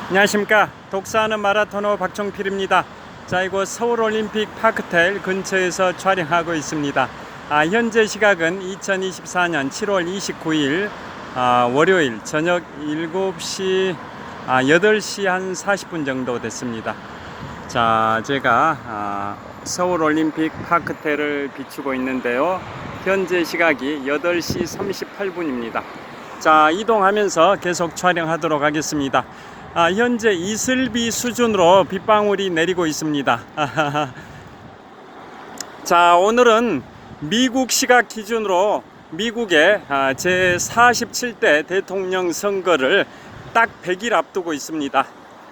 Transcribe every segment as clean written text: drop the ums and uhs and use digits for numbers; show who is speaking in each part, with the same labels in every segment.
Speaker 1: 안녕하십니까. 독서하는 마라토너 박종필입니다. 자, 이곳 서울올림픽 파크텔 근처에서 촬영하고 있습니다. 현재 시각은 2024년 7월 29일 월요일 저녁 7시 8시 한 40분 정도 됐습니다. 자, 제가 서울올림픽 파크텔을 비추고 있는데요. 현재 시각이 8시 38분입니다. 자, 이동하면서 계속 촬영하도록 하겠습니다. 현재 이슬비 수준으로 빗방울이 내리고 있습니다. 자, 오늘은 미국 시각 기준으로 미국의 제47대 대통령 선거를 딱 100일 앞두고 있습니다.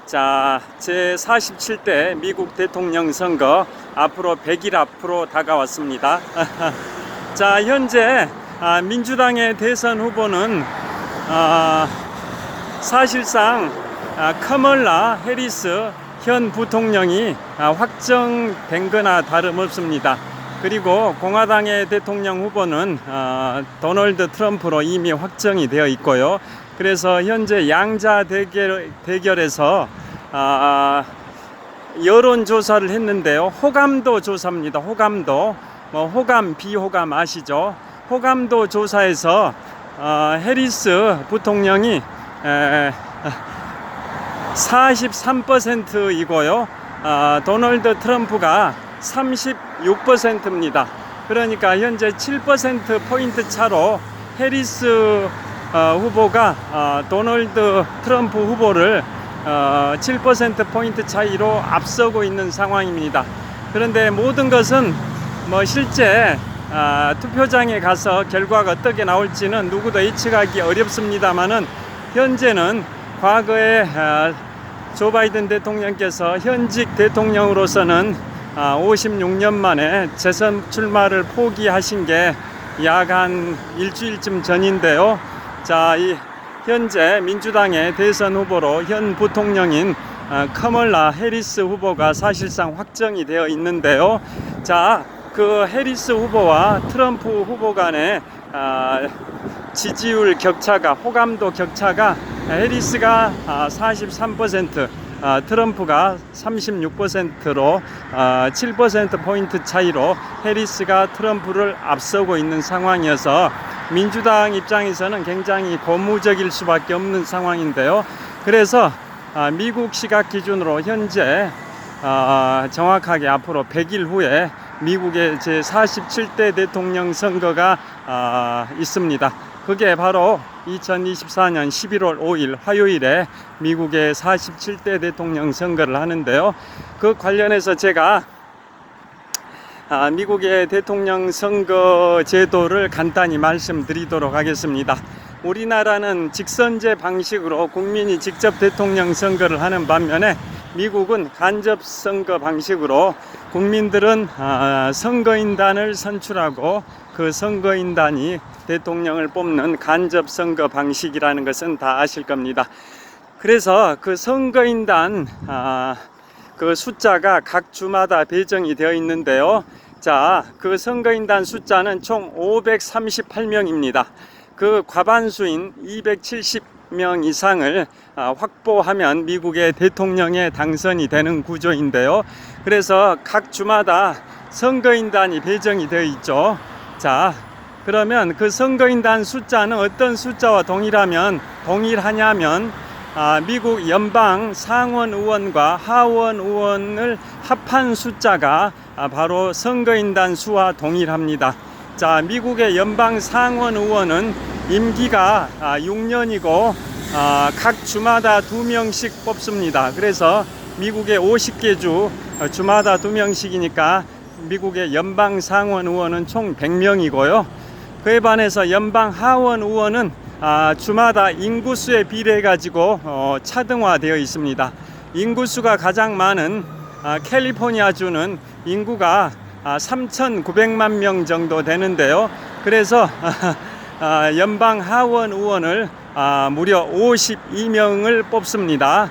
Speaker 1: 자, 제47대 미국 대통령 선거 앞으로 100일 앞으로 다가왔습니다. 자, 현재 민주당의 대선 후보는 사실상 카멀라 해리스 현 부통령이 확정된 거나 다름없습니다. 그리고 공화당의 대통령 후보는 도널드 트럼프로 이미 확정이 되어 있고요. 그래서 현재 양자 대결에서 여론조사를 했는데요. 호감도 조사입니다. 호감도. 호감, 비호감 아시죠? 호감도 조사에서 해리스 부통령이 43%이고요. 도널드 트럼프가 36%입니다. 그러니까 현재 7%포인트 차로 해리스 후보가 도널드 트럼프 후보를 7%포인트 차이로 앞서고 있는 상황입니다. 그런데 모든 것은 실제 투표장에 가서 결과가 어떻게 나올지는 누구도 예측하기 어렵습니다만은 현재는 과거에 조 바이든 대통령께서 현직 대통령으로서는 56년 만에 재선 출마를 포기하신 게 약 한 일주일쯤 전인데요. 자, 현재 민주당의 대선 후보로 현 부통령인 카멀라 해리스 후보가 사실상 확정이 되어 있는데요. 자, 그 해리스 후보와 트럼프 후보 간의 지지율 격차가, 호감도 격차가 해리스가 43%, 트럼프가 36%로 7%포인트 차이로 해리스가 트럼프를 앞서고 있는 상황이어서 민주당 입장에서는 굉장히 고무적일 수밖에 없는 상황인데요. 그래서 미국 시각 기준으로 현재 정확하게 앞으로 100일 후에 미국의 제47대 대통령 선거가 있습니다. 그게 바로 2024년 11월 5일 화요일에 미국의 47대 대통령 선거를 하는데요. 그 관련해서 제가 미국의 대통령 선거 제도를 간단히 말씀드리도록 하겠습니다. 우리나라는 직선제 방식으로 국민이 직접 대통령 선거를 하는 반면에 미국은 간접 선거 방식으로 국민들은 선거인단을 선출하고 그 선거인단이 대통령을 뽑는 간접 선거 방식이라는 것은 다 아실 겁니다. 그래서 그 선거인단 그 숫자가 각 주마다 배정이 되어 있는데요. 자, 그 선거인단 숫자는 총 538명입니다. 그 과반수인 270명 이상을 확보하면 미국의 대통령에 당선이 되는 구조인데요. 그래서 각 주마다 선거인단이 배정이 되어 있죠. 자, 그러면 그 선거인단 숫자는 어떤 숫자와 동일하냐면 미국 연방 상원 의원과 하원 의원을 합한 숫자가 바로 선거인단 수와 동일합니다. 자, 미국의 연방 상원 의원은 임기가 6년이고 각 주마다 2명씩 뽑습니다. 그래서 미국의 50개 주 주마다 2명씩이니까 미국의 연방 상원 의원은 총 100명이고요. 그에 반해서 연방 하원 의원은 주마다 인구수에 비례해 가지고 차등화되어 있습니다. 인구수가 가장 많은 캘리포니아 주는 인구가 3,900만 명 정도 되는데요. 그래서 연방 하원 의원을 무려 52명을 뽑습니다.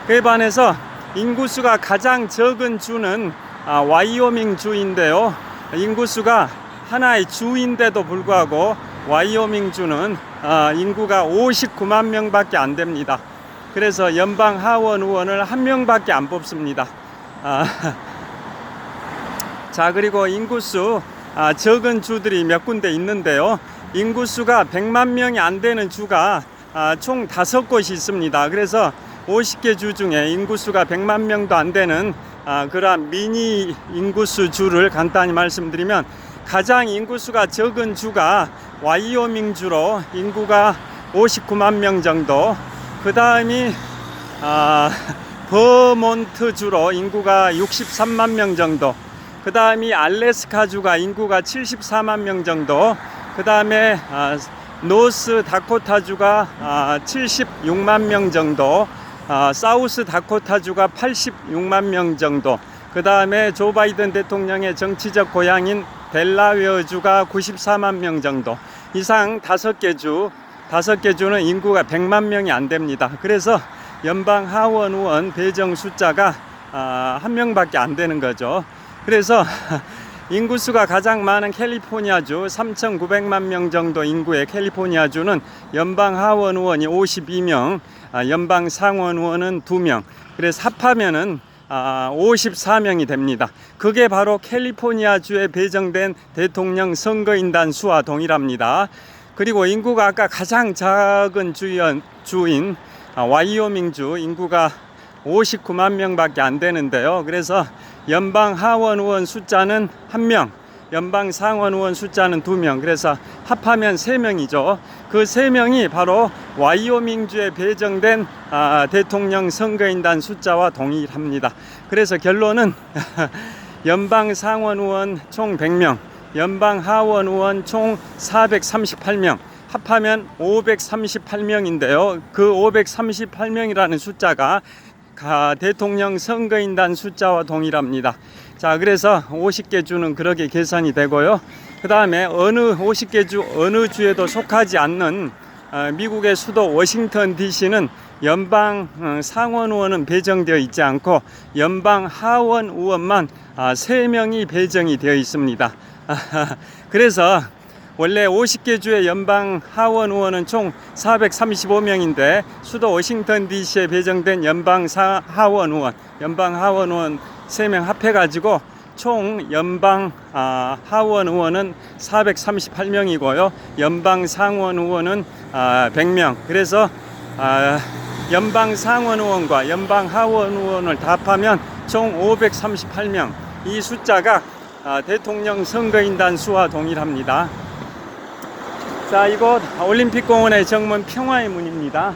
Speaker 1: 그에 반해서 인구수가 가장 적은 주는 와이오밍 주인데요. 인구수가 하나의 주인데도 불구하고 와이오밍 주는 인구가 59만 명밖에 안 됩니다. 그래서 연방 하원 의원을 한 명밖에 안 뽑습니다. 자, 그리고 인구수 적은 주들이 몇 군데 있는데요. 인구수가 100만 명이 안 되는 주가 총 5곳이 있습니다. 그래서 50개 주 중에 인구수가 100만 명도 안 되는 그러한 미니 인구수 주를 간단히 말씀드리면, 가장 인구수가 적은 주가 와이오밍 주로 인구가 59만 명 정도, 그 다음이 버몬트 주로 인구가 63만 명 정도, 그 다음이 알래스카 주가 인구가 74만 명 정도, 그 다음에 노스 다코타 주가 76만 명 정도, 사우스 다코타 주가 86만 명 정도, 그 다음에 조 바이든 대통령의 정치적 고향인 델라웨어 주가 94만 명 정도 이상 5개 주는 인구가 100만 명이 안 됩니다. 그래서 연방 하원 의원 배정 숫자가 한 명밖에 안 되는 거죠. 그래서 인구수가 가장 많은 캘리포니아주 3,900만 명 정도 인구의 캘리포니아주는 연방 하원 의원이 52명, 연방 상원 의원은 2명, 그래서 합하면은 54명이 됩니다. 그게 바로 캘리포니아주에 배정된 대통령 선거인단 수와 동일합니다. 그리고 인구가 아까 가장 작은 주인 와이오밍주 인구가 59만 명밖에 안 되는데요. 그래서 연방 하원 의원 숫자는 1명, 연방 상원 의원 숫자는 2명, 그래서 합하면 3명이죠. 그 3명이 바로 와이오밍주에 배정된 대통령 선거인단 숫자와 동일합니다. 그래서 결론은 연방 상원 의원 총 100명, 연방 하원 의원 총 438명, 합하면 538명인데요. 그 538명이라는 숫자가 대통령 선거인단 숫자와 동일합니다. 자, 그래서 50개 주는 그렇게 계산이 되고요. 그 다음에 50개 주 어느 주에도 속하지 않는 미국의 수도 워싱턴 DC는 연방 상원 의원은 배정되어 있지 않고 연방 하원 의원만 3명이 배정이 되어 있습니다. 그래서 원래 50개 주의 연방 하원 의원은 총 435명인데 수도 워싱턴 DC에 배정된 연방 하원 의원 3명 합해가지고 총 연방 하원 의원은 438명이고요. 연방 상원 의원은 100명. 그래서 연방 상원 의원과 연방 하원 의원을 다 합하면 총 538명. 이 숫자가 대통령 선거인단 수와 동일합니다. 자, 이곳 올림픽공원의 정문 평화의 문입니다.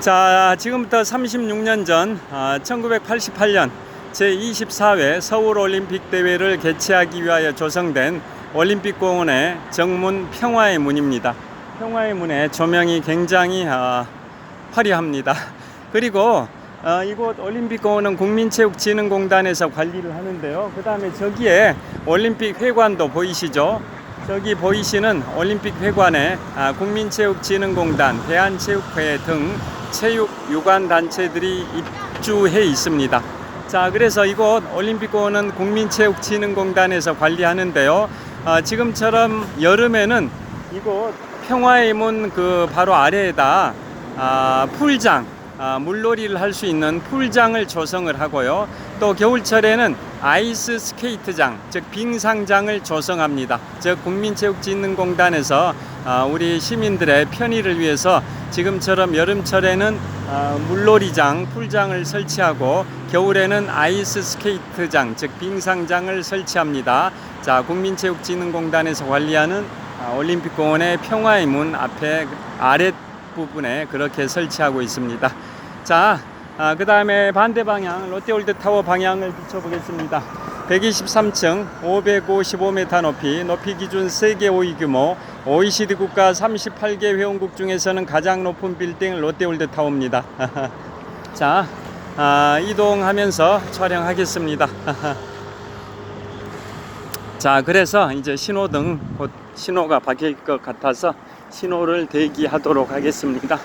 Speaker 1: 자, 지금부터 36년 전 1988년 제24회 서울올림픽 대회를 개최하기 위하여 조성된 올림픽공원의 정문 평화의 문입니다. 평화의 문의 조명이 굉장히 화려합니다. 그리고 이곳 올림픽공원은 국민체육진흥공단에서 관리를 하는데요. 그 다음에 저기에 올림픽 회관도 보이시죠? 저기 보이시는 올림픽 회관에 국민체육진흥공단, 대한체육회 등 체육 유관 단체들이 입주해 있습니다. 자, 그래서 이곳 올림픽공원은 국민체육진흥공단에서 관리하는데요. 지금처럼 여름에는 이곳 평화의 문 그 바로 아래에다 풀장, 물놀이를 할 수 있는 풀장을 조성을 하고요. 또 겨울철에는 아이스 스케이트장, 즉 빙상장을 조성합니다. 즉 국민체육진흥공단에서 우리 시민들의 편의를 위해서 지금처럼 여름철에는 물놀이장, 풀장을 설치하고 겨울에는 아이스 스케이트장, 즉 빙상장을 설치합니다. 자, 국민체육진흥공단에서 관리하는 올림픽공원의 평화의 문 앞에 아랫부분에 그렇게 설치하고 있습니다. 자, 그 다음에 반대 방향 롯데월드타워 방향을 비춰보겠습니다. 123층 555m 높이 기준 세계 5위 규모 OECD 국가 38개 회원국 중에서는 가장 높은 빌딩 롯데월드타워입니다. 자, 이동하면서 촬영하겠습니다. 자, 그래서 이제 신호등 곧 신호가 바뀔 것 같아서 신호를 대기하도록 하겠습니다.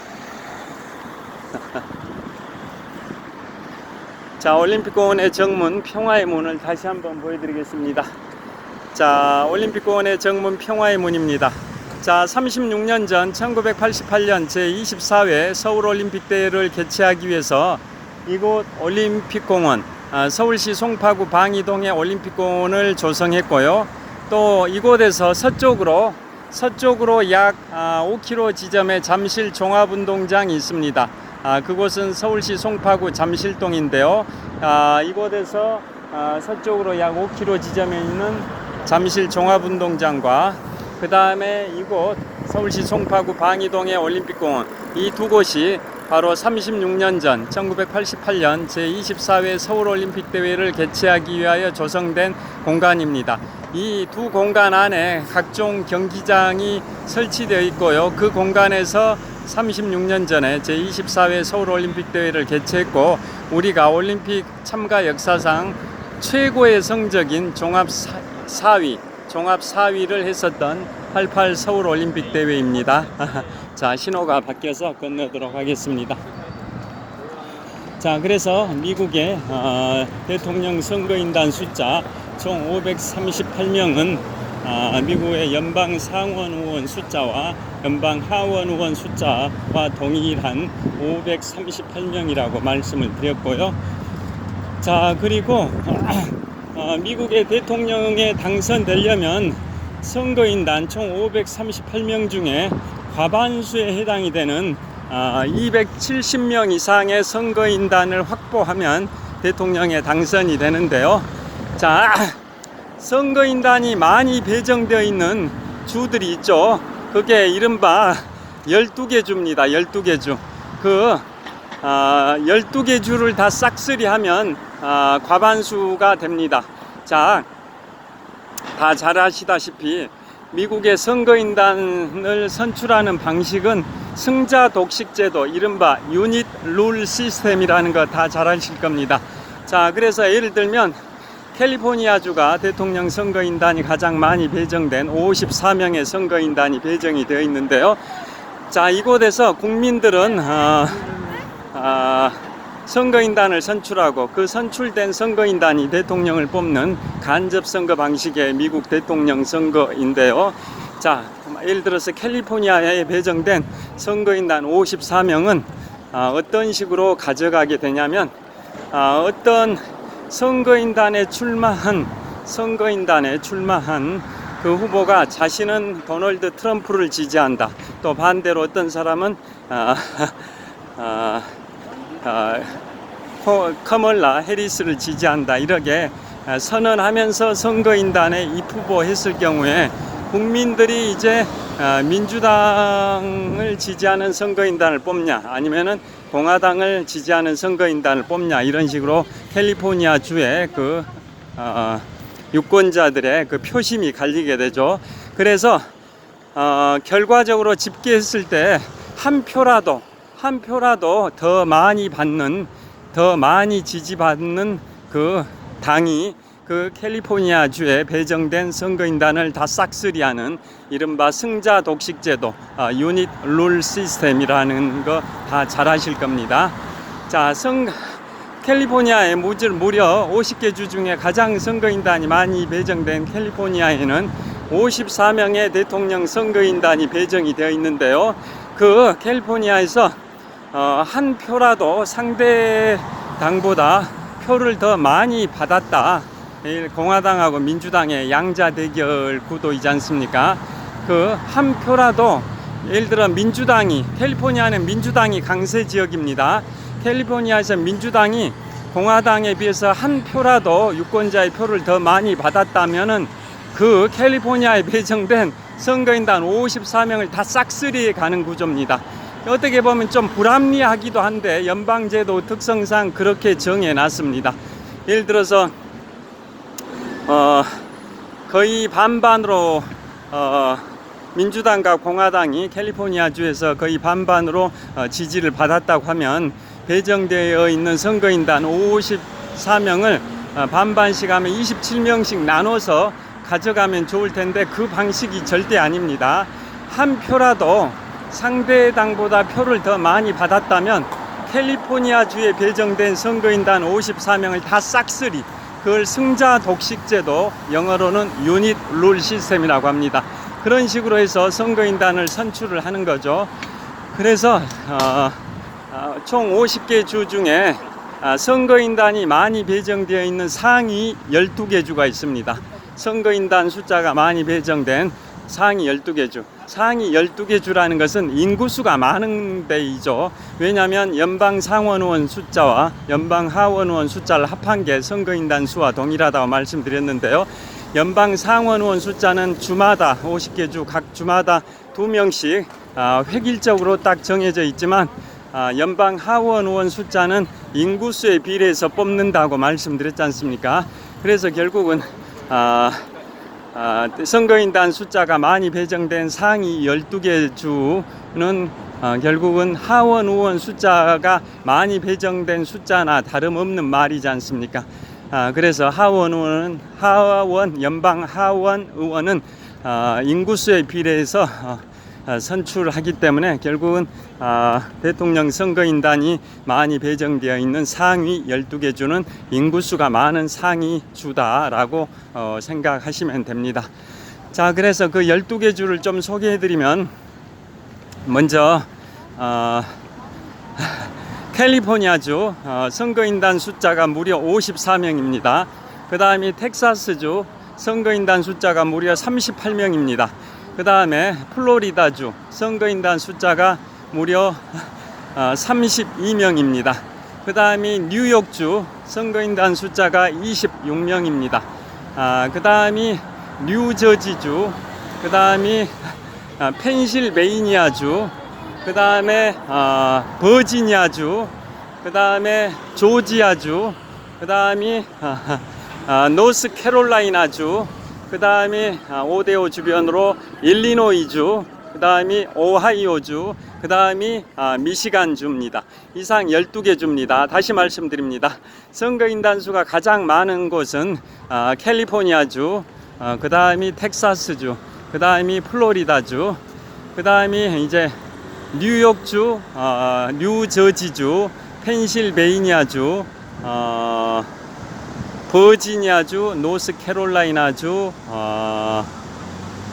Speaker 1: 자, 올림픽공원의 정문 평화의 문을 다시 한번 보여드리겠습니다. 자, 올림픽공원의 정문 평화의 문입니다. 자, 36년 전 1988년 제24회 서울올림픽대회를 개최하기 위해서 이곳 올림픽공원, 서울시 송파구 방이동의 올림픽공원을 조성했고요. 또 이곳에서 서쪽으로 약 5km 지점에 잠실 종합운동장이 있습니다. 그곳은 서울시 송파구 잠실동인데요. 이곳에서 서쪽으로 약 5km 지점에 있는 잠실 종합운동장과 그 다음에 이곳 서울시 송파구 방이동의 올림픽공원, 이 두 곳이 바로 36년 전 1988년 제24회 서울올림픽대회를 개최하기 위하여 조성된 공간입니다. 이 두 공간 안에 각종 경기장이 설치되어 있고요. 그 공간에서 36년 전에 제24회 서울올림픽대회를 개최했고, 우리가 올림픽 참가 역사상 최고의 성적인 종합 4위를 했었던 88 서울올림픽 대회입니다. 자, 신호가 바뀌어서 건너도록 하겠습니다. 자, 그래서 미국의 대통령 선거인단 숫자 총 538명은 미국의 연방 상원 의원 숫자와 연방 하원 의원 숫자와 동일한 538명이라고 말씀을 드렸고요. 자, 그리고 미국의 대통령에 당선되려면 선거인단 총 538명 중에 과반수에 해당이 되는 270명 이상의 선거인단을 확보하면 대통령에 당선이 되는데요. 자, 선거인단이 많이 배정되어 있는 주들이 있죠. 그게 이른바 12개 주입니다. 12개 주. 그 12개 주를 다 싹쓸이하면 과반수가 됩니다. 자, 다 잘 아시다시피 미국의 선거인단을 선출하는 방식은 승자 독식 제도, 이른바 유닛 룰 시스템이라는 거 다 잘 아실 겁니다. 자, 그래서 예를 들면 캘리포니아주가 대통령 선거인단이 가장 많이 배정된 54명의 선거인단이 배정이 되어 있는데요. 자, 이곳에서 국민들은 선거인단을 선출하고 그 선출된 선거인단이 대통령을 뽑는 간접선거 방식의 미국 대통령 선거인데요. 자, 예를 들어서 캘리포니아에 배정된 선거인단 54명은 어떤 식으로 가져가게 되냐면, 어떤 선거인단에 출마한 그 후보가 자신은 도널드 트럼프를 지지한다. 또 반대로 어떤 사람은 커멀라 해리스를 지지한다. 이렇게 선언하면서 선거인단에 입후보했을 경우에 국민들이 이제 민주당을 지지하는 선거인단을 뽑냐, 아니면은 공화당을 지지하는 선거인단을 뽑냐, 이런 식으로 캘리포니아 주의 그 유권자들의 그 표심이 갈리게 되죠. 그래서 결과적으로 집계했을 때 한 표라도 더 많이 지지받는 그 당이 그 캘리포니아 주에 배정된 선거인단을 다 싹쓸이하는 이른바 승자 독식 제도, 유닛 룰 시스템이라는 거 다 잘 아실 겁니다. 자, 캘리포니아에 무려 50개 주 중에 가장 선거인단이 많이 배정된 캘리포니아에는 54명의 대통령 선거인단이 배정이 되어 있는데요. 그 캘리포니아에서 한 표라도 상대당보다 표를 더 많이 받았다. 공화당하고 민주당의 양자 대결 구도이지 않습니까? 그 한 표라도, 예를 들어 캘리포니아는 민주당이 강세 지역입니다. 캘리포니아에서 민주당이 공화당에 비해서 한 표라도 유권자의 표를 더 많이 받았다면은 그 캘리포니아에 배정된 선거인단 54명을 다 싹쓸이 가는 구조입니다. 어떻게 보면 좀 불합리하기도 한데 연방제도 특성상 그렇게 정해놨습니다. 예를 들어서 거의 반반으로 민주당과 공화당이 캘리포니아 주에서 거의 반반으로 지지를 받았다고 하면 배정되어 있는 선거인단 54명을 반반씩 하면 27명씩 나눠서 가져가면 좋을 텐데 그 방식이 절대 아닙니다. 한 표라도 상대당보다 표를 더 많이 받았다면 캘리포니아 주에 배정된 선거인단 54명을 다 싹쓸이, 그걸 승자 독식 제도, 영어로는 유닛 룰 시스템이라고 합니다. 그런 식으로 해서 선거인단을 선출을 하는 거죠. 그래서 총 50개 주 중에 선거인단이 많이 배정되어 있는 상위 12개 주가 있습니다. 선거인단 숫자가 많이 배정된 상위 12개 주. 상위 12개 주라는 것은 인구수가 많은 데이죠. 왜냐하면 연방 상원 의원 숫자와 연방 하원 의원 숫자를 합한 게 선거인단 수와 동일하다고 말씀드렸는데요. 연방 상원 의원 숫자는 주마다 50개 주 각 주마다 2명씩 획일적으로 딱 정해져 있지만 연방 하원 의원 숫자는 인구수에 비례해서 뽑는다고 말씀드렸지 않습니까? 그래서 결국은 선거인단 숫자가 많이 배정된 상위 12개 주는 결국은 하원 의원 숫자가 많이 배정된 숫자나 다름없는 말이지 않습니까? 그래서 연방 하원 의원은 인구수에 비례해서 선출하기 때문에 결국은 대통령 선거인단이 많이 배정되어 있는 상위 12개 주는 인구수가 많은 상위 주다라고 생각하시면 됩니다. 자, 그래서 그 12개 주를 좀 소개해드리면 먼저 캘리포니아주 선거인단 숫자가 무려 54명입니다. 그 다음에 텍사스주 선거인단 숫자가 무려 38명입니다. 그 다음에 플로리다주 선거인단 숫자가 무려 32명입니다. 그 다음에 뉴욕주 선거인단 숫자가 26명입니다. 그 다음에 뉴저지주, 그 다음에 펜실베이니아주, 그 다음에 버지니아주, 그 다음에 조지아주, 그 다음에 노스캐롤라이나주, 그 다음에 오데오 주변으로 일리노이주, 그 다음에 오하이오주, 그 다음에 미시간주입니다. 이상 12개 주입니다. 다시 말씀드립니다. 선거인단 수가 가장 많은 곳은 캘리포니아주, 그 다음에 텍사스주, 그 다음에 플로리다주, 그 다음에 이제 뉴욕주, 뉴저지주, 펜실베이니아주, 버지니아주, 노스캐롤라이나주,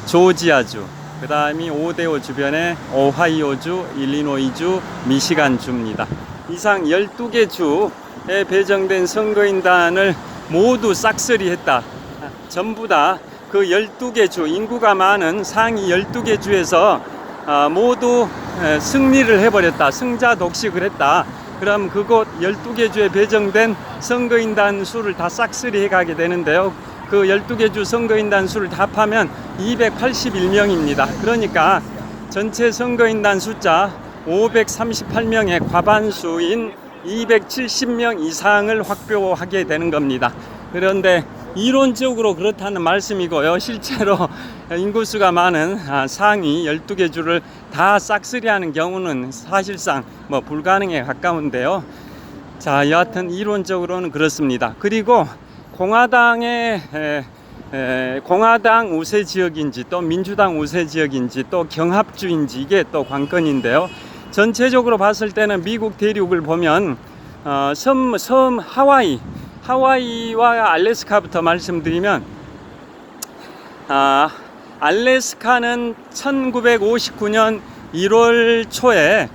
Speaker 1: 조지아주, 그 다음이 오데오 주변에 오하이오주, 일리노이주, 미시간주입니다. 이상 12개 주에 배정된 선거인단을 모두 싹쓸이했다. 전부 다 그 12개 주, 인구가 많은 상위 12개 주에서 모두 승리를 해버렸다. 승자 독식을 했다. 그럼 그곳 12개 주에 배정된 선거인단 수를 다 싹쓸이 해가게 되는데요. 그 12개 주 선거인단 수를 다 합하면 281명입니다. 그러니까 전체 선거인단 숫자 538명의 과반수인 270명 이상을 확보하게 되는 겁니다. 그런데 이론적으로 그렇다는 말씀이고요. 실제로 인구수가 많은 상위 12개 주를 다 싹쓸이하는 경우는 사실상 불가능에 가까운데요. 자, 여하튼 이론적으로는 그렇습니다. 그리고 공화당 우세 지역인지 또 민주당 우세 지역인지 또 경합주인지 이게 또 관건인데요. 전체적으로 봤을 때는 미국 대륙을 보면 섬 하와이와 알래스카부터 말씀드리면 알래스카는 1959년 1월 초에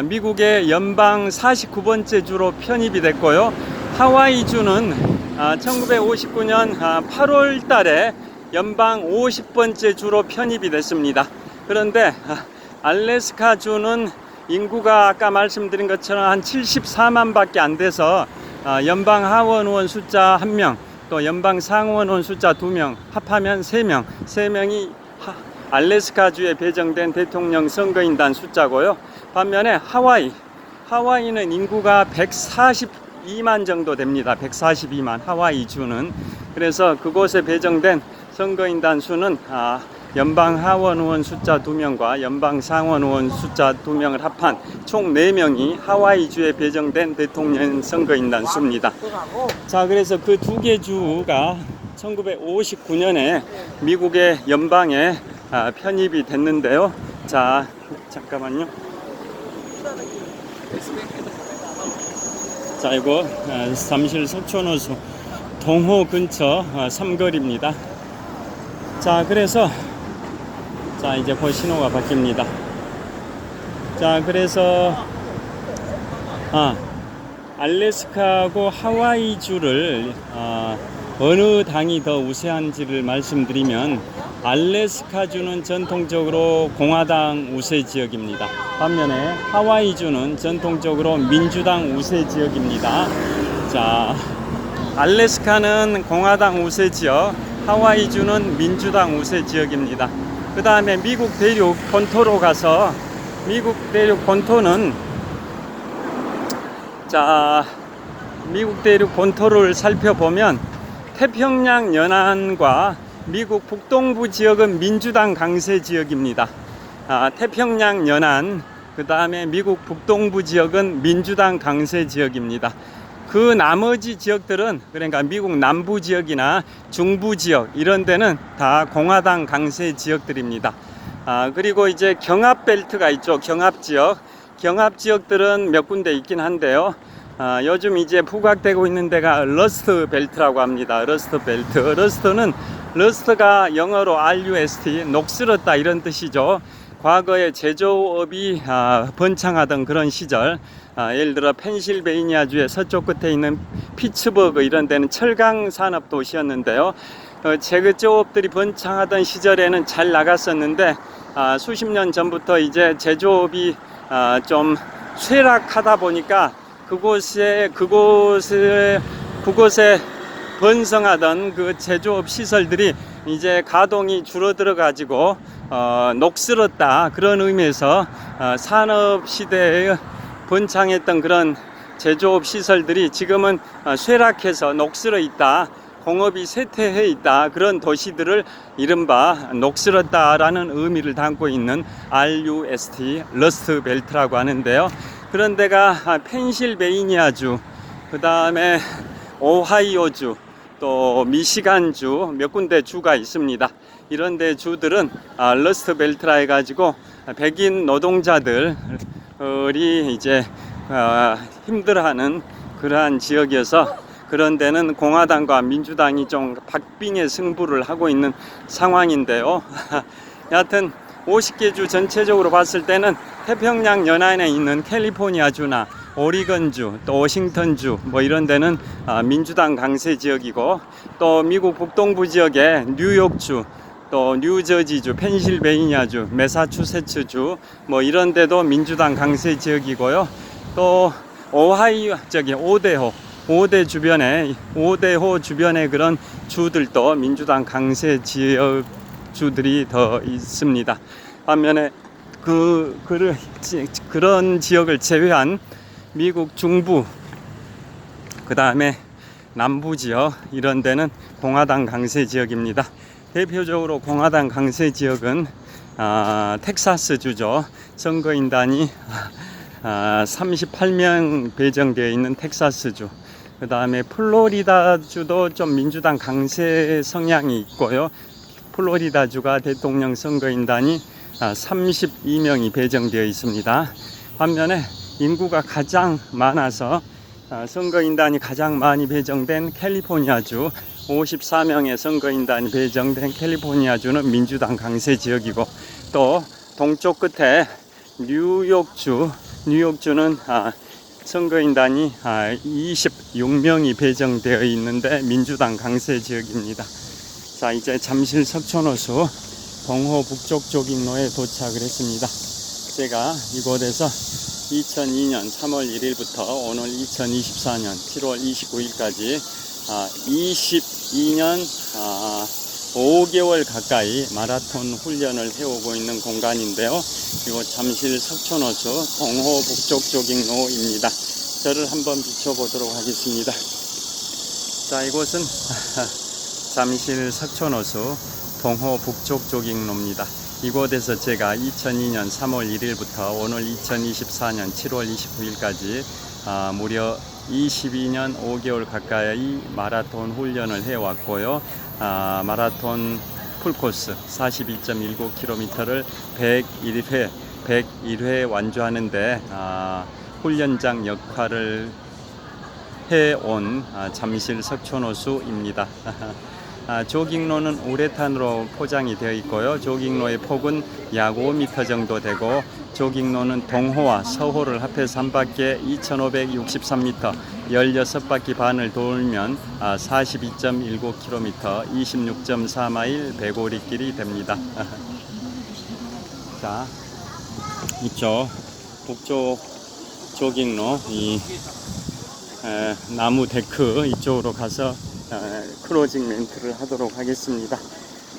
Speaker 1: 미국의 연방 49번째 주로 편입이 됐고요. 하와이주는 1959년 8월 달에 연방 50번째 주로 편입이 됐습니다. 그런데 알래스카주는 인구가 아까 말씀드린 것처럼 한 74만 밖에 안 돼서 연방 하원 의원 숫자 1명, 또 연방 상원 의원 숫자 2명, 합하면 3명, 3명이 알래스카주에 배정된 대통령 선거인단 숫자고요. 반면에 하와이는 인구가 142만 정도 됩니다. 142만 하와이주는. 그래서 그곳에 배정된 선거인단 수는 연방 하원 의원 숫자 2명과 연방 상원 의원 숫자 2명을 합한 총 4명이 하와이주에 배정된 대통령 선거인단 수입니다. 자, 그래서 그 2개 주가 1959년에 미국의 연방에 편입이 됐는데요. 자, 잠깐만요. 자, 이거 잠실 석촌호수 동호 근처 삼거리입니다. 자, 그래서 자, 이제 곧 신호가 바뀝니다. 자, 그래서 알래스카하고 하와이주를 어느 당이 더 우세한지를 말씀드리면 알래스카주는 전통적으로 공화당 우세 지역입니다. 반면에 하와이주는 전통적으로 민주당 우세 지역입니다. 자, 알래스카는 공화당 우세 지역, 하와이주는 민주당 우세 지역입니다. 그 다음에 미국 대륙 본토로 가서 미국 대륙 본토는 자, 미국 대륙 본토를 살펴보면 태평양 연안과 미국 북동부 지역은 민주당 강세 지역입니다. 태평양 연안, 그 다음에 미국 북동부 지역은 민주당 강세 지역입니다. 그 나머지 지역들은, 그러니까 미국 남부 지역이나 중부 지역 이런 데는 다 공화당 강세 지역들입니다. 그리고 이제 경합 벨트가 있죠. 경합 지역. 경합 지역들은 몇 군데 있긴 한데요. 요즘 이제 부각되고 있는 데가 러스트 벨트라고 합니다. 러스트 벨트. 러스트가 영어로 RUST, 녹슬었다 이런 뜻이죠. 과거에 제조업이 번창하던 그런 시절, 예를 들어 펜실베이니아주의 서쪽 끝에 있는 피츠버그 이런 데는 철강 산업 도시였는데요. 제조업들이 번창하던 시절에는 잘 나갔었는데 수십 년 전부터 이제 제조업이 좀 쇠락하다 보니까 그곳에 번성하던 그 제조업 시설들이 이제 가동이 줄어들어 가지고 녹슬었다, 그런 의미에서 산업 시대에 번창했던 그런 제조업 시설들이 지금은 쇠락해서 녹슬어 있다, 공업이 쇠퇴해 있다, 그런 도시들을 이른바 녹슬었다라는 의미를 담고 있는 RUST, 러스트 벨트라고 하는데요. 그런 데가 펜실베이니아주, 그 다음에 오하이오주, 또 미시간주 몇 군데 주가 있습니다. 이런 데 주들은 러스트 벨트라 해가지고 백인 노동자들이 이제 힘들어하는 그러한 지역이어서 그런 데는 공화당과 민주당이 좀 박빙의 승부를 하고 있는 상황인데요. 여하튼 50개 주 전체적으로 봤을 때는 태평양 연안에 있는 캘리포니아주나 오리건주, 또 워싱턴주 뭐 이런 데는 민주당 강세 지역이고, 또 미국 북동부 지역의 뉴욕주, 또 뉴저지주, 펜실베이니아주, 메사추세츠주 뭐 이런 데도 민주당 강세 지역이고요. 또 오데호 주변에 그런 주들도 민주당 강세 지역 주들이 더 있습니다. 반면에 그런 지역을 제외한 미국 중부, 그 다음에 남부 지역 이런 데는 공화당 강세 지역입니다. 대표적으로 공화당 강세 지역은 텍사스주죠. 선거인단이 38명 배정되어 있는 텍사스주, 그 다음에 플로리다주도 좀 민주당 강세 성향이 있고요. 플로리다주가 대통령 선거인단이 32명이 배정되어 있습니다. 반면에 인구가 가장 많아서 선거인단이 가장 많이 배정된 캘리포니아주, 54명의 선거인단이 배정된 캘리포니아주는 민주당 강세 지역이고, 또 동쪽 끝에 뉴욕주는 선거인단이 26명이 배정되어 있는데 민주당 강세 지역입니다. 자, 이제 잠실 석촌호수 동호 북쪽 조깅로에 도착을 했습니다. 제가 이곳에서 2002년 3월 1일부터 오늘 2024년 7월 29일까지 22년 5개월 가까이 마라톤 훈련을 해오고 있는 공간인데요. 이곳 잠실 석촌호수 동호 북쪽 조깅로입니다. 저를 한번 비춰보도록 하겠습니다. 자, 이곳은 잠실 석촌호수 동호 북쪽 조깅로입니다. 이곳에서 제가 2002년 3월 1일부터 오늘 2024년 7월 29일까지 무려 22년 5개월 가까이 마라톤 훈련을 해왔고요. 마라톤 풀코스 42.19km를 101회 완주하는데 훈련장 역할을 해온 잠실 석촌호수입니다. 조깅로는 우레탄으로 포장이 되어 있고요. 조깅로의 폭은 약 5m 정도 되고, 조깅로는 동호와 서호를 합해서 한 바퀴에 2563m, 16바퀴 반을 돌면 42.19km, 26.4마일 105리길이 됩니다. 자, 이쪽 북쪽 조깅로 이 나무 데크 이쪽으로 가서 크로징 멘트를 하도록 하겠습니다.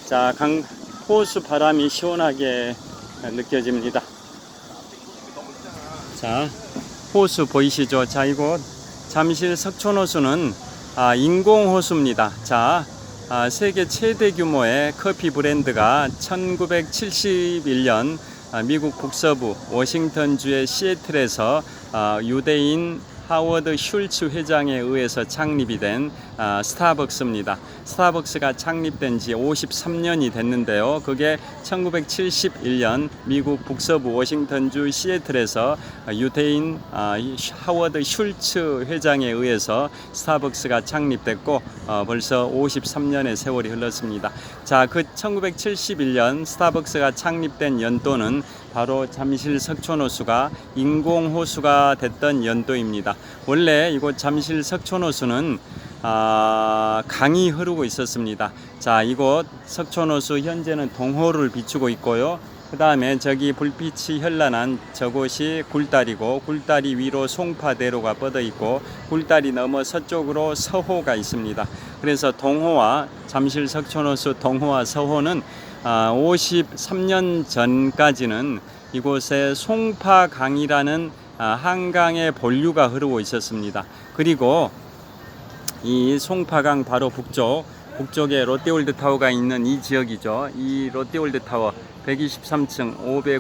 Speaker 1: 자, 호수 바람이 시원하게 느껴집니다. 자, 호수 보이시죠? 자, 이곳 잠실 석촌호수는 인공호수입니다. 자, 세계 최대 규모의 커피 브랜드가 1971년 미국 북서부 워싱턴주의 시애틀에서 유대인 하워드 슐츠 회장에 의해서 창립이 된 스타벅스입니다. 스타벅스가 창립된 지 53년이 됐는데요. 그게 1971년 미국 북서부 워싱턴주 시애틀에서 유대인 하워드 슐츠 회장에 의해서 스타벅스가 창립됐고 벌써 53년의 세월이 흘렀습니다. 자, 그 1971년 스타벅스가 창립된 연도는 바로 잠실 석촌호수가 인공호수가 됐던 연도입니다. 원래 이곳 잠실 석촌호수는 강이 흐르고 있었습니다. 자, 이곳 석촌호수 현재는 동호를 비추고 있고요. 그 다음에 저기 불빛이 현란한 저곳이 굴다리고, 굴다리 위로 송파대로가 뻗어 있고, 굴다리 넘어 서쪽으로 서호가 있습니다. 그래서 동호와 잠실 석촌호수 동호와 서호는 53년 전까지는 이곳에 송파강이라는 한강의 본류가 흐르고 있었습니다. 그리고 이 송파강 바로 북쪽에 롯데월드타워가 있는 이 지역이죠. 이 롯데월드타워 123층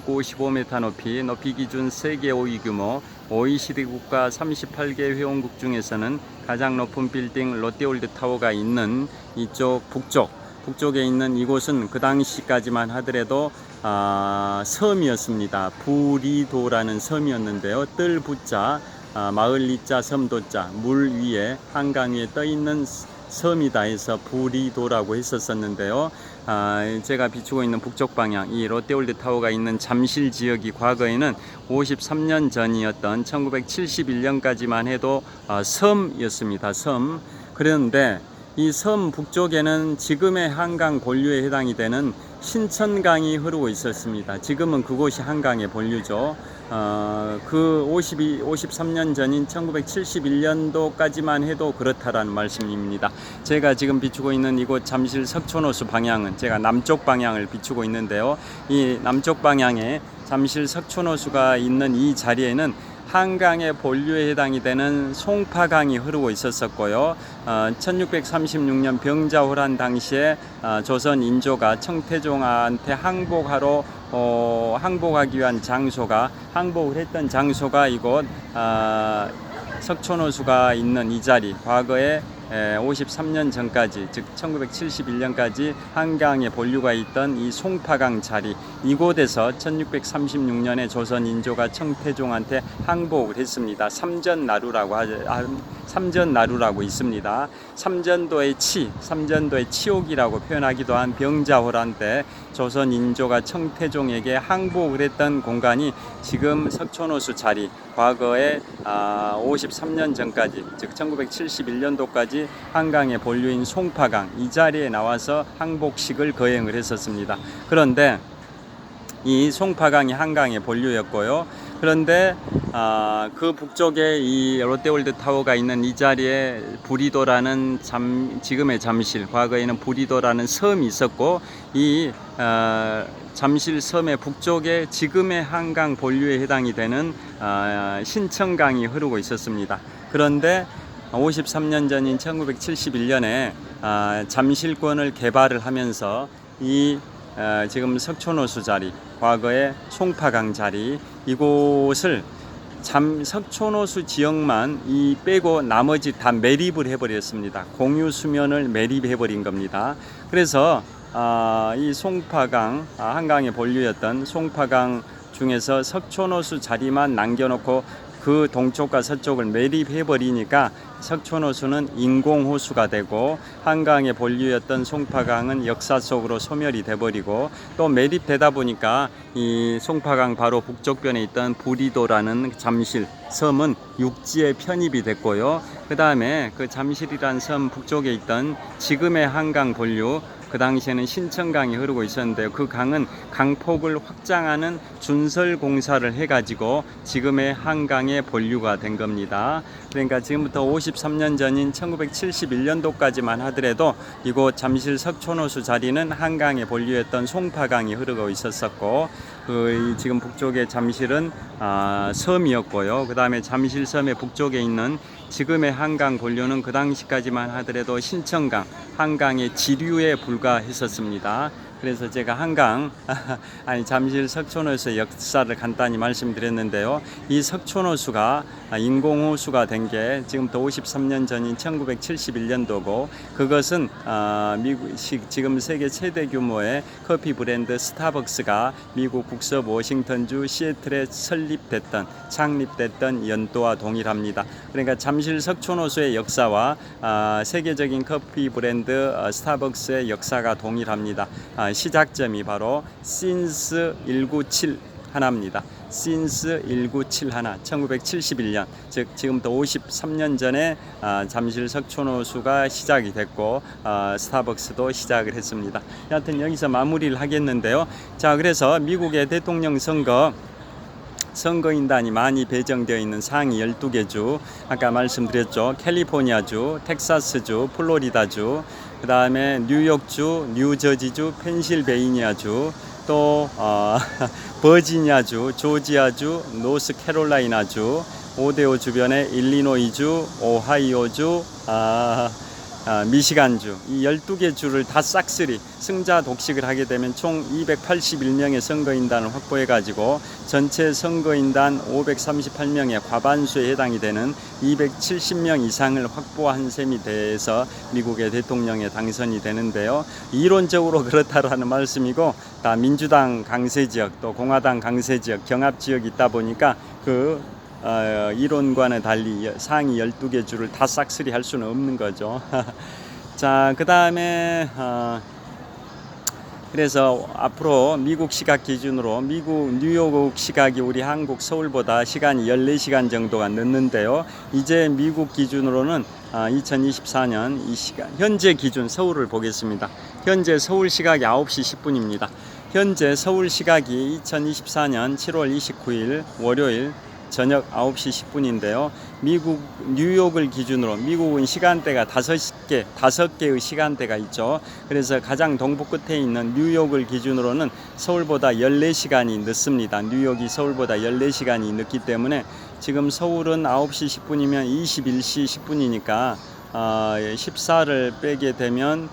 Speaker 1: 555m 높이 기준 세계 5위 규모 OECD 국가 38개 회원국 중에서는 가장 높은 빌딩 롯데월드타워가 있는 이쪽 북쪽에 있는 이곳은 그 당시까지만 하더라도 섬이었습니다. 부리도라는 섬이었는데요. 뜰부자, 마을리자, 섬도자, 물 위에 한강 위에 떠 있는 섬이다 해서 부리도라고 했었는데요. 제가 비추고 있는 북쪽 방향 이 롯데월드타워가 있는 잠실 지역이 과거에는 53년 전이었던 1971년까지만 해도 섬이었습니다. 섬. 그런데 이 섬 북쪽에는 지금의 한강 본류에 해당이 되는 신천강이 흐르고 있었습니다. 지금은 그곳이 한강의 본류죠. 그 53년 전인 1971년도까지만 해도 그렇다라는 말씀입니다. 제가 지금 비추고 있는 이곳 잠실 석촌호수 방향은 제가 남쪽 방향을 비추고 있는데요. 이 남쪽 방향에 잠실 석촌호수가 있는 이 자리에는 한강의 본류에 해당이 되는 송파강이 흐르고 있었고요. 1636년 병자호란 당시에 조선 인조가 청태종한테 항복하기 위한 항복을 했던 장소가 이곳 석촌호수가 있는 이 자리, 과거에 53년 전까지, 즉 1971년까지 한강에 본류가 있던 이 송파강 자리, 이곳에서 1636년에 조선 인조가 청태종한테 항복을 했습니다. 삼전나루라고 있습니다. 삼전도의 치옥이라고 표현하기도 한 병자호란 때 조선 인조가 청태종에게 항복을 했던 공간이 지금 석촌호수 자리, 과거에 53년 전까지, 즉 1971년도까지 한강의 본류인 송파강 이 자리에 나와서 항복식을 거행을 했었습니다. 그런데 이 송파강이 한강의 본류였고요. 그런데 그 북쪽에 이 롯데월드타워가 있는 이 자리에 부리도라는 지금의 잠실, 과거에는 부리도라는 섬이 있었고, 이 잠실 섬의 북쪽에 지금의 한강 본류에 해당이 되는 신천강이 흐르고 있었습니다. 그런데 53년 전인 1971년에 잠실권을 개발을 하면서 이 지금 석촌호수 자리, 과거의 송파강 자리, 이곳을 석촌호수 지역만 빼고 나머지 다 매립을 해버렸습니다. 공유 수면을 매립해버린 겁니다. 그래서 이 송파강, 한강의 본류였던 송파강 중에서 석촌호수 자리만 남겨놓고 그 동쪽과 서쪽을 매립해 버리니까 석촌호수는 인공호수가 되고 한강의 본류였던 송파강은 역사 속으로 소멸이 돼버리고 또 매립되다 보니까 이 송파강 바로 북쪽변에 있던 부리도라는 잠실 섬은 육지에 편입이 됐고요. 그 다음에 그 잠실이란 섬 북쪽에 있던 지금의 한강 본류, 그 당시에는 신천강이 흐르고 있었는데요. 그 강은 강폭을 확장하는 준설 공사를 해가지고 지금의 한강의 본류가 된 겁니다. 그러니까 지금부터 53년 전인 1971년도까지만 하더라도 이곳 잠실 석촌호수 자리는 한강의 본류였던 송파강이 흐르고 있었었고, 지금 북쪽의 잠실은 섬이었고요. 그 다음에 잠실 섬의 북쪽에 있는 지금의 한강 본류는 그 당시까지만 하더라도 신천강, 한강의 지류에 불과했었습니다. 그래서 제가 잠실 석촌호수의 역사를 간단히 말씀드렸는데요. 이 석촌호수가 인공호수가 된 게 지금부터 53년 전인 1971년도고, 그것은 지금 세계 최대 규모의 커피 브랜드 스타벅스가 미국 북서 워싱턴주 시애틀에 창립됐던 연도와 동일합니다. 그러니까 잠실 석촌호수의 역사와 세계적인 커피 브랜드 스타벅스의 역사가 동일합니다. 시작점이 바로 since 197 하나입니다. since 197 하나, 1971년, 즉 지금부터 53년 전에 잠실 석촌호수가 시작이 됐고 스타벅스도 시작을 했습니다. 여하튼 여기서 마무리를 하겠는데요. 자, 그래서 미국의 대통령 선거인단이 많이 배정되어 있는 상위 12개 주, 아까 말씀드렸죠. 캘리포니아주, 텍사스주, 플로리다주, 그 다음에 뉴욕주, 뉴저지주, 펜실베이니아주, 또 버지니아주, 조지아주, 노스캐롤라이나주, 오데오 주변의 일리노이주, 오하이오주, 미시간주, 이 12개 주를 다 싹쓸이 승자 독식을 하게 되면 총 281명의 선거인단을 확보해 가지고 전체 선거인단 538명의 과반수에 해당이 되는 270명 이상을 확보한 셈이 돼서 미국의 대통령에 당선이 되는데요. 이론적으로 그렇다라는 말씀이고, 다 민주당 강세 지역 또 공화당 강세 지역 경합 지역이 있다 보니까 이론과는 달리 상위 12개 주를 다 싹쓸이 할 수는 없는 거죠. 자, 그 다음에 그래서 앞으로 미국 시각 기준으로 미국 뉴욕 시각이 우리 한국 서울보다 시간이 14시간 정도가 늦는데요. 이제 미국 기준으로는 2024년 이 시간, 현재 기준 서울을 보겠습니다. 현재 서울 시각이 9시 10분입니다. 현재 서울 시각이 2024년 7월 29일 월요일 저녁 9시 10분인데요. 미국 뉴욕을 기준으로 미국은 시간대가 5개의 시간대가 있죠. 그래서 가장 동부 끝에 있는 뉴욕을 기준으로는 서울보다 14시간이 늦습니다. 뉴욕이 서울보다 14시간이 늦기 때문에 지금 서울은 9시 10분이면 21시 10분이니까 14를 빼게 되면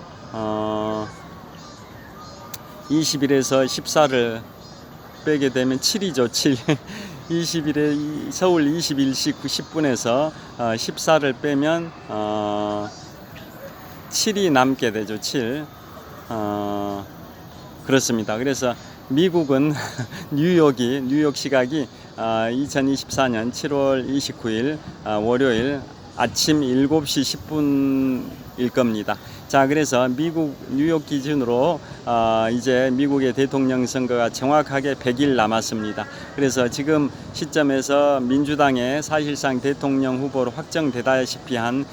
Speaker 1: 21에서 14를 빼게 되면 7이죠. 7. 20일에 서울 21시 10분에서 14를 빼면 7이 남게 되죠. 7. 그렇습니다. 그래서 미국은 뉴욕 시각이 2024년 7월 29일 월요일 아침 7시 10분일 겁니다. 자, 그래서 미국 뉴욕 기준으로 이제 미국의 대통령 선거가 정확하게 100일 남았습니다. 그래서 지금 시점에서 민주당의 사실상 대통령 후보로 확정되다시피 한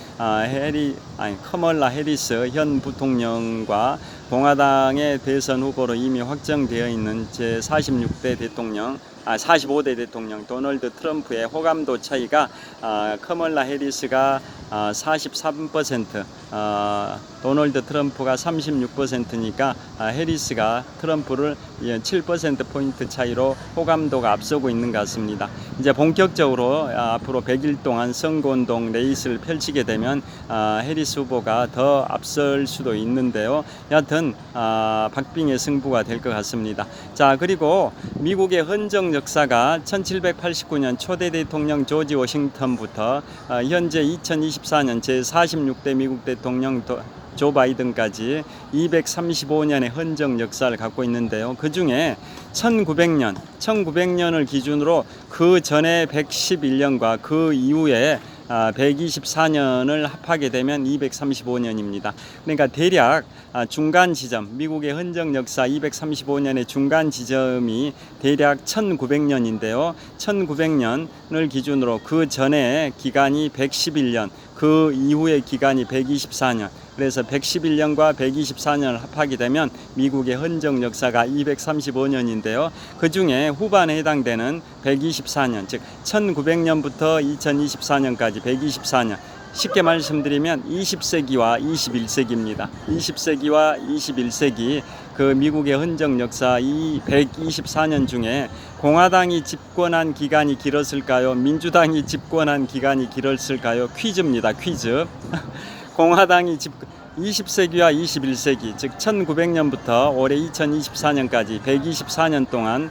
Speaker 1: 커멀라 해리스 현 부통령과 공화당의 대선 후보로 이미 확정되어 있는 제46대 대통령 45대 대통령 도널드 트럼프의 호감도 차이가 커멀라 해리스가 43%, 도널드 트럼프가 36%니까 해리스가 트럼프를 7%포인트 차이로 호감도가 앞서고 있는 것 같습니다. 이제 본격적으로 앞으로 100일 동안 선거운동 레이스를 펼치게 되면 해리스 후보가 더 앞설 수도 있는데요. 여하튼 박빙의 승부가 될 것 같습니다. 자, 그리고 미국의 헌정 역사가 1789년 초대 대통령 조지 워싱턴부터 현재 2024년 제46대 미국 대통령 조 바이든까지 235년의 헌정 역사를 갖고 있는데요. 그 중에 1900년을 기준으로 그 전에 111년과 그 이후에 124년을 합하게 되면 235년입니다. 그러니까 대략 중간 지점, 미국의 헌정 역사 235년의 중간 지점이 대략 1900년인데요. 1900년을 기준으로 그 전에 기간이 111년, 그 이후의 기간이 124년. 그래서 111년과 124년을 합하게 되면 미국의 헌정 역사가 235년인데요. 그 중에 후반에 해당되는 124년, 즉 1900년부터 2024년까지 124년. 쉽게 말씀드리면 20세기와 21세기입니다. 20세기와 21세기 그 미국의 헌정 역사 이 124년 중에 공화당이 집권한 기간이 길었을까요? 민주당이 집권한 기간이 길었을까요? 퀴즈입니다. 퀴즈. 공화당이 20세기와 21세기, 즉 1900년부터 올해 2024년까지 124년 동안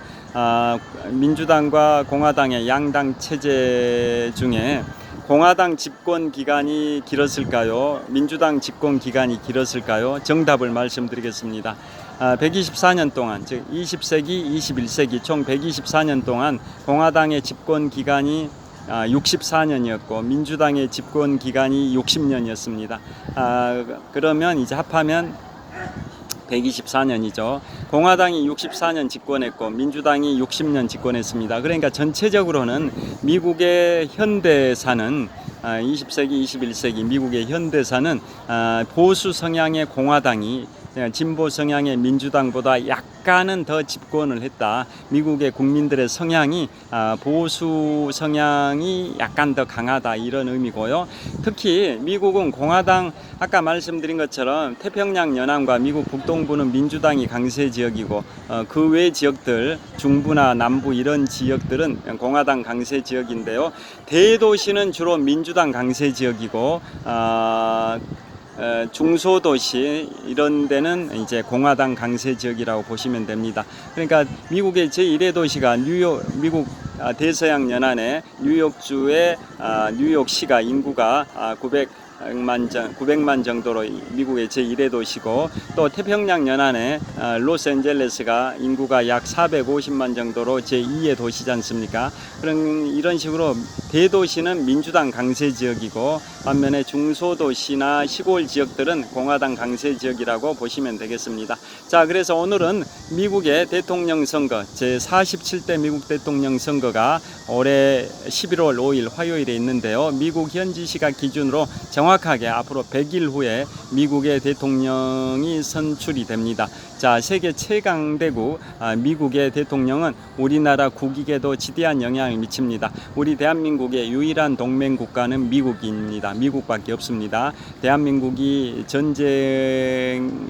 Speaker 1: 민주당과 공화당의 양당 체제 중에 공화당 집권 기간이 길었을까요? 민주당 집권 기간이 길었을까요? 정답을 말씀드리겠습니다. 124년 동안, 즉 20세기, 21세기 총 124년 동안 공화당의 집권 기간이 64년이었고 민주당의 집권 기간이 60년이었습니다. 그러면 이제 합하면 124년이죠. 공화당이 64년 집권했고 민주당이 60년 집권했습니다. 그러니까 전체적으로는 미국의 현대사는 20세기, 21세기 미국의 현대사는 보수 성향의 공화당이 진보 성향의 민주당보다 약간은 더 집권을 했다. 미국의 국민들의 성향이 보수 성향이 약간 더 강하다 이런 의미고요. 특히 미국은 공화당 아까 말씀드린 것처럼 태평양 연안과 미국 북동부는 민주당이 강세 지역이고 그 외 지역들 중부나 남부 이런 지역들은 공화당 강세 지역인데요. 대도시는 주로 민주당 강세 지역이고 중소도시 이런 데는 이제 공화당 강세 지역이라고 보시면 됩니다. 그러니까 미국의 제1의 도시가 미국 대서양 연안의 뉴욕주의 뉴욕시가 인구가 900만 정도로 미국의 제1의 도시고 또 태평양 연안의 로스앤젤레스가 인구가 약 450만 정도로 제2의 도시지 않습니까? 이런 식으로 대도시는 민주당 강세 지역이고 반면에 중소도시나 시골 지역들은 공화당 강세 지역이라고 보시면 되겠습니다. 자, 그래서 오늘은 미국의 대통령 선거 제47대 미국 대통령 선거가 올해 11월 5일 화요일에 있는데요. 미국 현지 시각 기준으로 정확하게 앞으로 100일 후에 미국의 대통령이 선출이 됩니다. 자, 세계 최강대국 미국의 대통령은 우리나라 국익에도 지대한 영향을 미칩니다. 우리 대한민국의 유일한 동맹 국가는 미국입니다. 미국밖에 없습니다.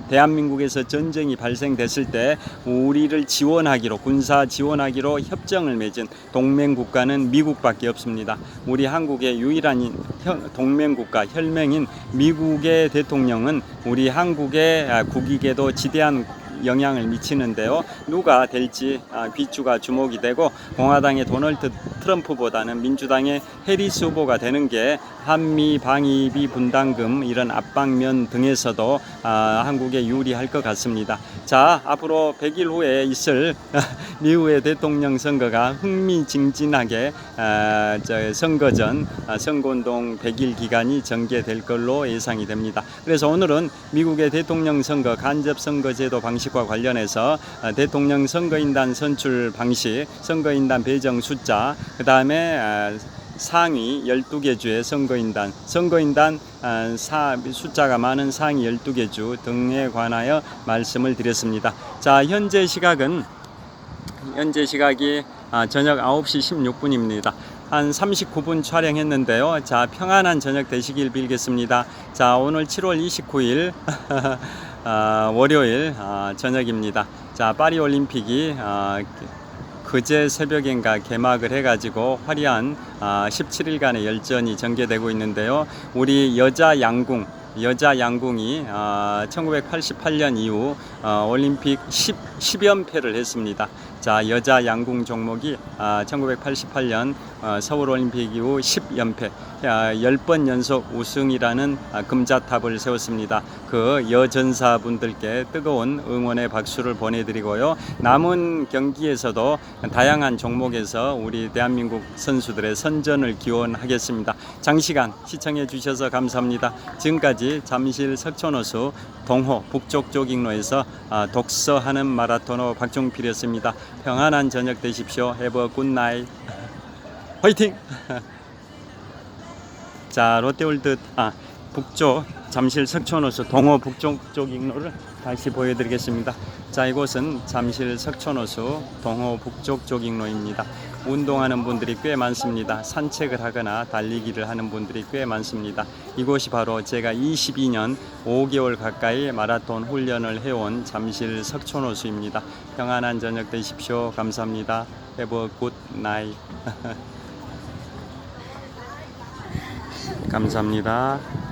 Speaker 1: 대한민국에서 전쟁이 발생됐을 때 우리를 지원하기로 군사 지원하기로 협정을 맺은 동맹 국가는 미국밖에 없습니다. 우리 한국의 유일한 동맹 국가 혈맹인 미국의 대통령은 우리 한국의 국익에도 지대한 영향을 미치는데요. 누가 될지 귀추가 주목이 되고 공화당의 도널드 트럼프보다는 민주당의 해리스 후보가 되는 게 한미 방위비 분담금 이런 압박면 등에서도 한국에 유리할 것 같습니다. 자, 앞으로 100일 후에 있을 미국의 대통령 선거가 흥미진진하게 선거전 선거운동 100일 기간이 전개될 걸로 예상이 됩니다. 그래서 오늘은 미국의 대통령 선거 간접선거제도 방식과 관련해서 대통령 선거인단 선출 방식, 선거인단 배정 숫자, 그 다음에 상위 12개 주의 선거인단 숫자가 많은 상위 12개 주 등에 관하여 말씀을 드렸습니다. 자, 현재 시각이 저녁 9시 16분입니다. 한 39분 촬영했는데요. 자, 평안한 저녁 되시길 빌겠습니다. 자, 오늘 7월 29일 월요일 저녁입니다. 자, 파리 올림픽이 그제 새벽인가 개막을 해가지고 화려한 17일간의 열전이 전개되고 있는데요. 우리 여자 양궁이 1988년 이후 올림픽 10연패를 했습니다. 자, 여자 양궁 종목이 1988년 서울올림픽 이후 10연패 10번 연속 우승이라는 금자탑을 세웠습니다. 그 여전사분들께 뜨거운 응원의 박수를 보내드리고요. 남은 경기에서도 다양한 종목에서 우리 대한민국 선수들의 선전을 기원하겠습니다. 장시간 시청해 주셔서 감사합니다. 지금까지 잠실 석촌호수 동호 북쪽 조깅로에서 독서하는 마라토너 박종필이었습니다. 평안한 저녁 되십시오. Have a good night. 화이팅! 자, 롯데월드 북쪽 잠실 석촌호수 동호 북쪽 조깅로를 다시 보여드리겠습니다. 자, 이곳은 잠실 석촌호수 동호 북쪽 조깅로입니다. 운동하는 분들이 꽤 많습니다. 산책을 하거나 달리기를 하는 분들이 꽤 많습니다. 이곳이 바로 제가 22년 5개월 가까이 마라톤 훈련을 해온 잠실 석촌호수입니다. 평안한 저녁 되십시오. 감사합니다. Have a good night. 감사합니다.